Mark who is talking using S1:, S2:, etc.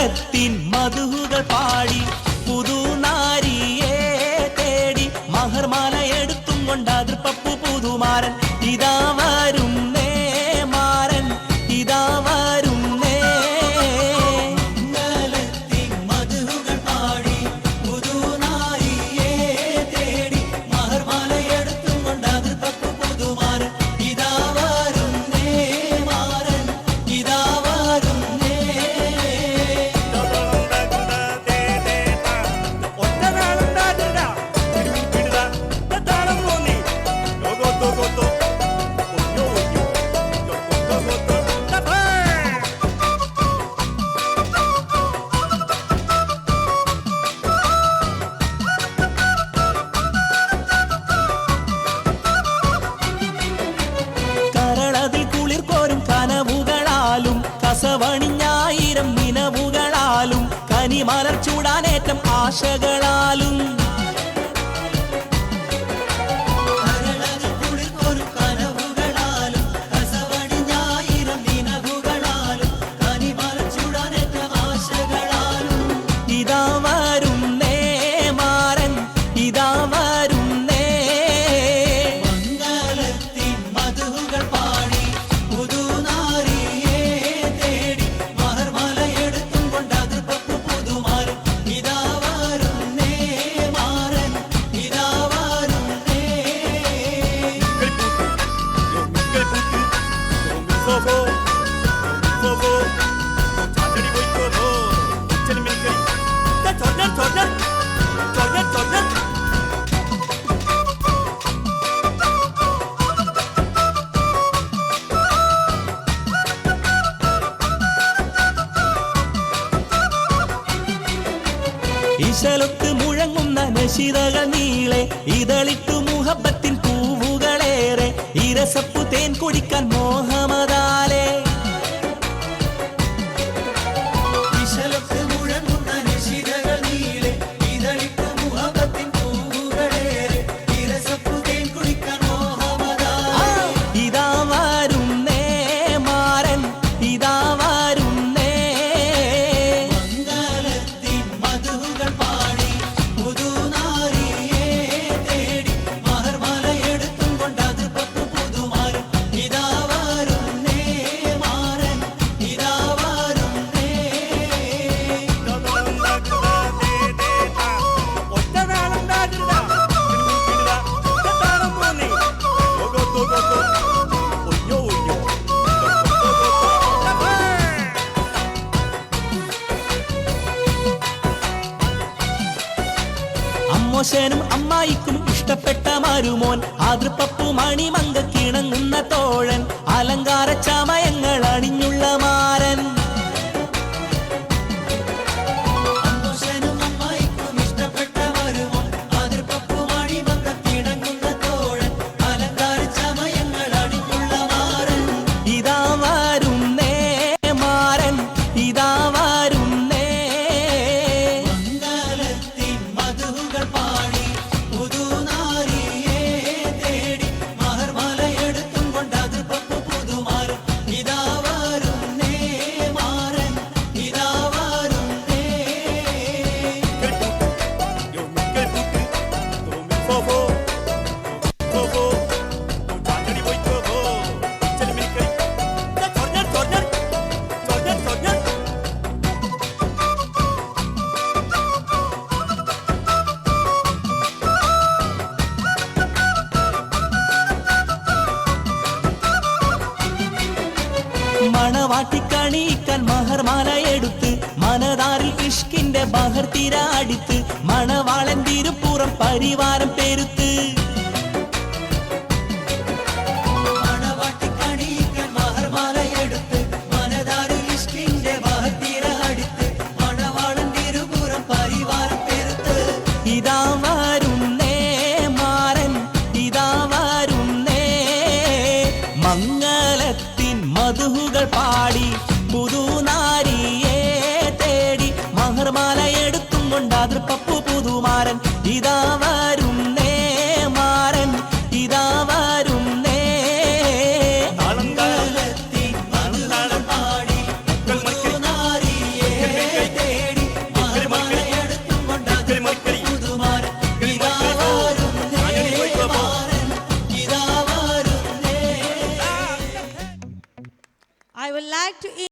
S1: മംഗളത്തിൻ മധുകൾ പാടി പുതുനാരിയെ തേടി മഹർമാല എടുത്തും കൊണ്ട് അതിർപ്പപ്പു പുതുമാരൻ ഇതാ വരുന്നേ മാരൻ ഇതാ വരുന്നേ മംഗളത്തിൻ മധുകൾ പാടി പുതുനാരിയെ തേടി മഹർമാല എടുത്തും കൊണ്ട് അതിർപ്പപ്പു പുതുമാരൻ ഇതാ വരുന്നേ മാരൻ ഇതാ വരുന്നേ കരളതിൽ കുളിർ കോരും കനവുകളാലും കസവണിഞ്ഞായിരം നിനവുകളാലും കനിമലർ ചൂടാനേറ്റം ആശകളാലും ഇതാ വരുന്നേ മാരൻ ഇതാ വരുന്നേ മംഗളത്തിൻ മധുകൾ പാടി പുതുനാരിയെ തേടി മഹർമാല എടുത്തും കൊണ്ട് അതിർപ്പപ്പു പുതുമാരൻ ഇതാ വരുന്നേ മാരൻ ഇതാ വരുന്നേ ഇശലൊത്ത് മുഴങ്ങുന്ന നശിതകൾ നീളെ ഇതളിട്ടു മുഹബത്തിൻ പൂവുകളേറെ ഇരസപ്പു തേൻ കുടിക്കാൻ മോഹമതാലേ ഇശലൊത്ത് മുഴങ്ങുന്ന നശിതകൾ നീളെ ഇതളിട്ടു മുഹബത്തിൻ പൂവുകളേറെ ഇരസപ്പു തേൻ കുടിക്കാൻ മോഹമതാലേ ഇതാ വരുന്നേ മാരൻ ഇതാ വരുന്നേ മംഗളത്തിൻ മധുകൾ പാടി പുതുനാരിയെ തേടി മഹർമാല എടുത്തും കൊണ്ട് അതിർപ്പപ്പു പുതുമാരൻ ഇതാ വരുന്നേ മാരൻ ഇതാ വരുന്നേ അമ്മോശനും അമ്മായിക്കും ഇഷ്ടപ്പെട്ട മരുമോൻ അതിർപ്പപ്പു മണിമങ്ക കിണങ്ങുന്ന തോഴൻ അലങ്കാര ചമയങ്ങൾ അണിഞ്ഞുള്ള മാരൻ അമ്മോശനും അമ്മായിക്കും ഇഷ്ടപ്പെട്ട മരുമോൻ അതിർപ്പപ്പു മണിമങ്ക കിണങ്ങുന്ന തോഴൻ അലങ്കാര ചമയങ്ങൾ അണിഞ്ഞുള്ള മാരൻ ഇതാ വരുന്നേ മാരൻ ഇതാ വരുന്നേ മംഗളത്തിൻ മധുകൾ പാടി പുതുനാരിയെ തേടി മഹർമാല എടുത്തും കൊണ്ട് അതിർപ്പപ്പു പുതുമാരൻ ഇതാ വരുന്നേ മാരൻ ഇതാ വരുന്നേ മണവാട്ടിക്കണിയിക്കാൻ മഹർമാല എടുത്ത് മനതാറിൽ ഇഷ്കിന്റെ ബഹർ തിരാടിത്ത് മണവാളൻ തിരുപ്പുറം പരിവാരം പെരുത്ത് മണവാട്ടിക്കണിയിക്കാൻ മഹർമാല എടുത്ത് മനതാറിൽ ഇഷ്കിന്റെ ബഹർ തിരാടിത്ത് മണവാളൻ തിരുപ്പുറം പരിവാരം പെരുത്ത് ഇതാ വരുന്നേ മാരൻ ഇതാ വരുന്നേ മംഗളത്തിൻ മധുകൾ പാടി പുതുനാരിയെ തേടി മഹർമാല എടുത്തും കൊണ്ട് അതിർപ്പപ്പു പുതുമാരൻ ഇതാ വരുന്നേ മാരൻ ഇതാ വരുന്നേ മംഗളത്തിൻ മധുകൾ പാടി പുതുനാരിയെ
S2: I would like to